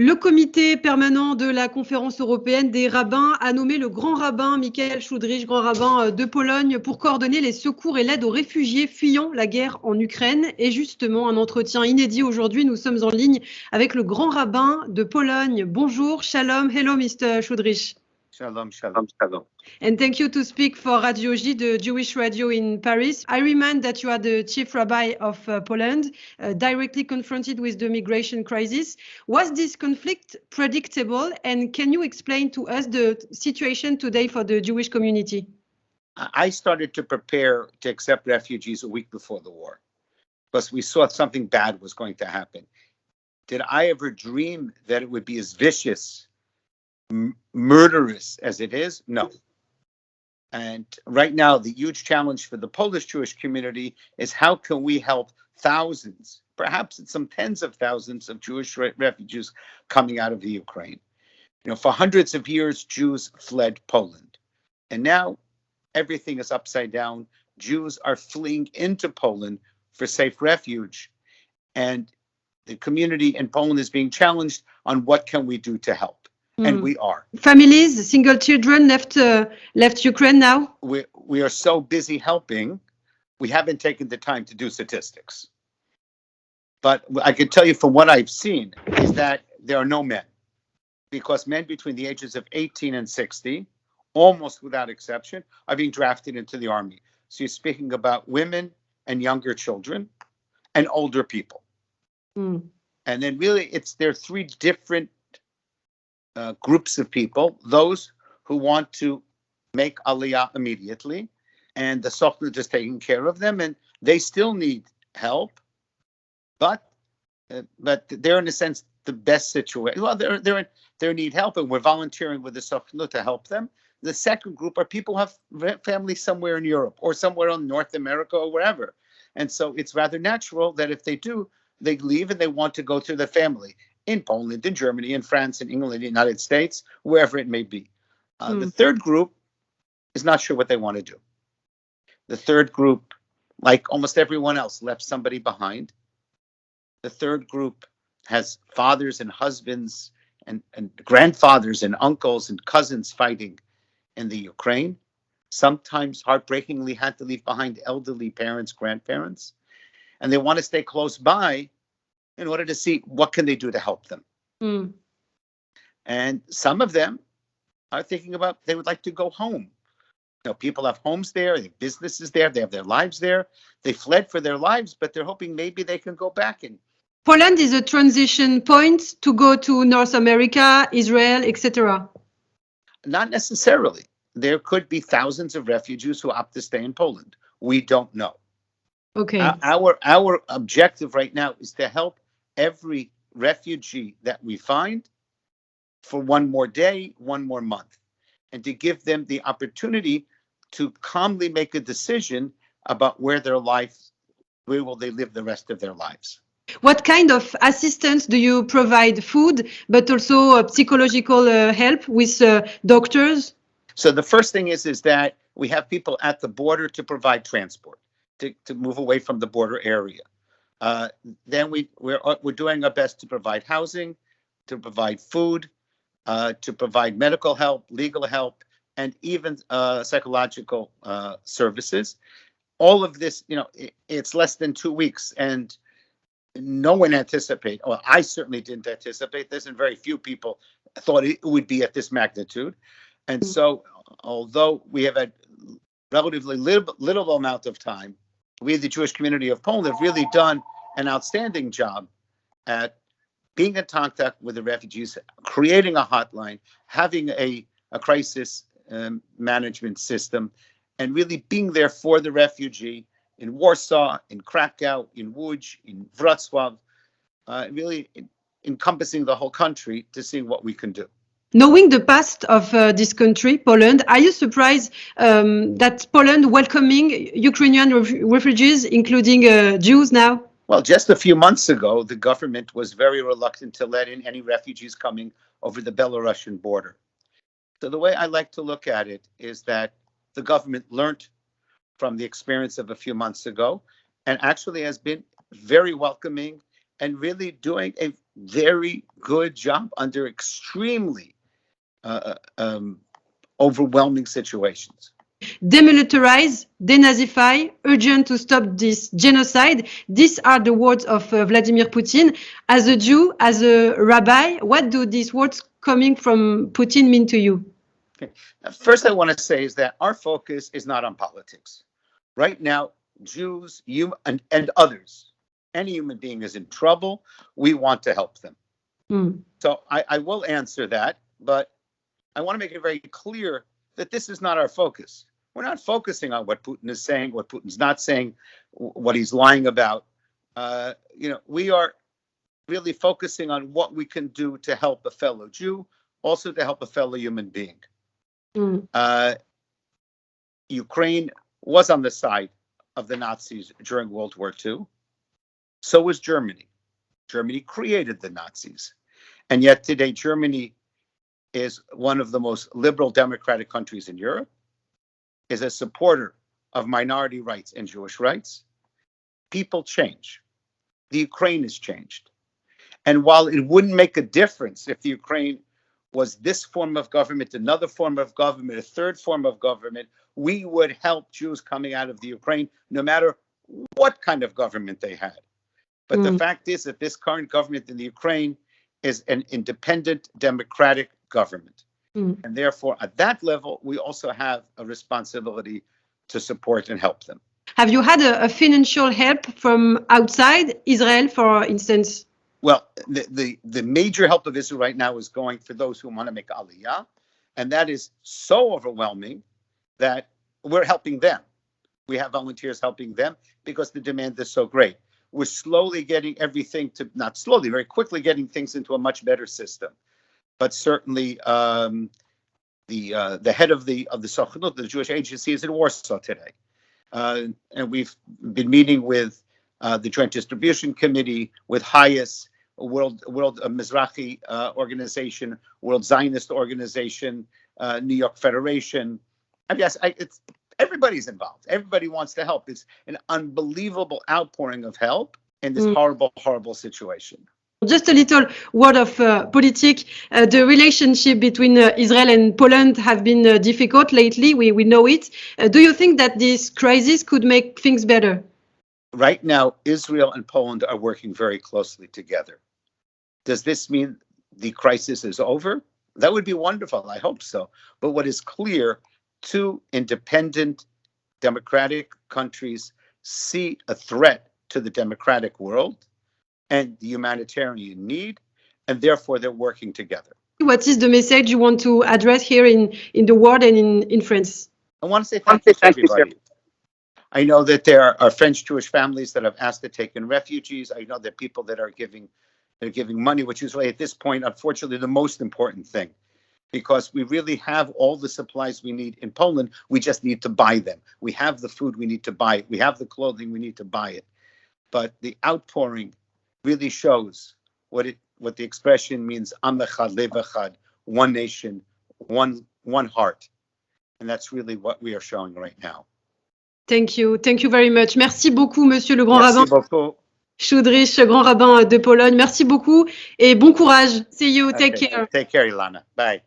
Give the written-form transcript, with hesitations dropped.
Le comité permanent de la conférence européenne des rabbins a nommé le grand rabbin Michael Schudrich, grand rabbin de Pologne, pour coordonner les secours et l'aide aux réfugiés fuyant la guerre en Ukraine. Et justement, un entretien inédit aujourd'hui. Nous sommes en ligne avec le grand rabbin de Pologne. Bonjour, shalom, hello Mr. Schudrich. Shalom, shalom, shalom. And thank you to speak for Radio J, the Jewish radio in Paris. I remind that you are the chief rabbi of Poland, directly confronted with the migration crisis. Was this conflict predictable? And can you explain to us the situation today for the Jewish community? I started to prepare to accept refugees a week before the war because we saw something bad was going to happen. Did I ever dream that it would be as vicious, murderous as it is? No. And right now, the huge challenge for the Polish Jewish community is how can we help thousands, perhaps it's some tens of thousands of Jewish refugees coming out of the Ukraine. You know, for hundreds of years, Jews fled Poland. And now everything is upside down. Jews are fleeing into Poland for safe refuge. And the community in Poland is being challenged on what can we do to help. And we are. Families, single children left Ukraine now? We are so busy helping, we haven't taken the time to do statistics. But I can tell you from what I've seen is that there are no men. Because men between the ages of 18 and 60, almost without exception, are being drafted into the army. So you're speaking about women and younger children and older people. And then really there are three different groups of people, those who want to make Aliyah immediately, and the Sochnut is taking care of them, and they still need help, but they're in a sense the best situation. Well, they need help, and we're volunteering with the Sochnut to help them. The second group are people who have families somewhere in Europe or somewhere in North America or wherever, and so it's rather natural that if they do, they leave and they want to go to their family in Poland, in Germany, in France, in England, in the United States, wherever it may be. The third group is not sure what they want to do. The third group, like almost everyone else, left somebody behind. The third group has fathers and husbands and grandfathers and uncles and cousins fighting in the Ukraine. Sometimes heartbreakingly had to leave behind elderly parents, grandparents, and they want to stay close by in order to see what can they do to help them. And some of them are thinking about they would like to go home. You know, people have homes there, they have businesses there, they have their lives there. They fled for their lives, but they're hoping maybe they can go back in. Poland is a transition point to go to North America, Israel, etc. Not necessarily. There could be thousands of refugees who opt to stay in Poland. We don't know. Okay. Our objective right now is to help every refugee that we find for one more day, one more month, and to give them the opportunity to calmly make a decision about where will they live the rest of their lives. What kind of assistance do you provide? Food, but also psychological help with doctors? So the first thing is that we have people at the border to provide transport, to move away from the border area. Then we're doing our best to provide housing, to provide food, to provide medical help, legal help, and even psychological services. All of this, you know, it's less than 2 weeks, and no one anticipated. Well, I certainly didn't anticipate this, and very few people thought it would be at this magnitude. And so, although we have a relatively little amount of time, we, the Jewish community of Poland, have really done an outstanding job at being in contact with the refugees, creating a hotline, having a crisis management system, and really being there for the refugee in Warsaw, in Krakow, in Łódź, in Wrocław, really encompassing the whole country to see what we can do. Knowing the past of this country, Poland, are you surprised that Poland welcoming Ukrainian refugees, including Jews now? Well, just a few months ago, the government was very reluctant to let in any refugees coming over the Belarusian border. So the way I like to look at it is that the government learned from the experience of a few months ago and actually has been very welcoming and really doing a very good job under extremely overwhelming situations. Demilitarize, denazify, urgent to stop this genocide. These are the words of Vladimir Putin. As a Jew, as a rabbi, what do these words coming from Putin mean to you? Okay. First, I want to say is that our focus is not on politics. Right now, Jews, you and others, any human being is in trouble. We want to help them. So I will answer that, but I want to make it very clear that this is not our focus. We're not focusing on what Putin is saying, what Putin's not saying, what he's lying about. We are really focusing on what we can do to help a fellow Jew, also to help a fellow human being. Ukraine was on the side of the Nazis during World War II. So was Germany. Germany created the Nazis. And yet today, Germany is one of the most liberal democratic countries in Europe, is a supporter of minority rights and Jewish rights. People change. The Ukraine has changed. And while it wouldn't make a difference if the Ukraine was this form of government, another form of government, a third form of government, we would help Jews coming out of the Ukraine, no matter what kind of government they had. But the fact is that this current government in the Ukraine is an independent democratic government. And therefore, at that level, we also have a responsibility to support and help them. Have you had a financial help from outside Israel, for instance? Well, the major help of Israel right now is going for those who want to make Aliyah. And that is so overwhelming that we're helping them. We have volunteers helping them because the demand is so great. We're slowly getting everything to, not slowly, very quickly getting things into a much better system. But certainly the head of the Sochnut, the Jewish agency, is in Warsaw today. And we've been meeting with the Joint Distribution Committee, with Hayas, World Mizrahi organization, World Zionist organization, New York Federation. I guess everybody's involved. Everybody wants to help. It's an unbelievable outpouring of help in this horrible, horrible situation. Just a little word of politics. The relationship between Israel and Poland have been difficult lately. We know it. Do you think that this crisis could make things better? Right now, Israel and Poland are working very closely together. Does this mean the crisis is over? That would be wonderful. I hope so. But what is clear, two independent democratic countries see a threat to the democratic world and the humanitarian need, and therefore they're working together. What is the message you want to address here in the world and in France? I want to say thank you to everybody. I know that there are French Jewish families that have asked to take in refugees. I know that people that are giving money, which is really at this point, unfortunately, the most important thing, because we really have all the supplies we need in Poland. We just need to buy them. We have the food, we need to buy it. We have the clothing, we need to buy it. But the outpouring really shows what the expression means, Am echad, lev echad, one nation, one heart. And that's really what we are showing right now. Thank you. Thank you very much. Merci beaucoup, Monsieur le Grand Merci Rabbin. beaucoup. Schudrich, Grand Rabbin de Pologne. Merci beaucoup et bon courage. See you. Take care. Take care, Ilana. Bye.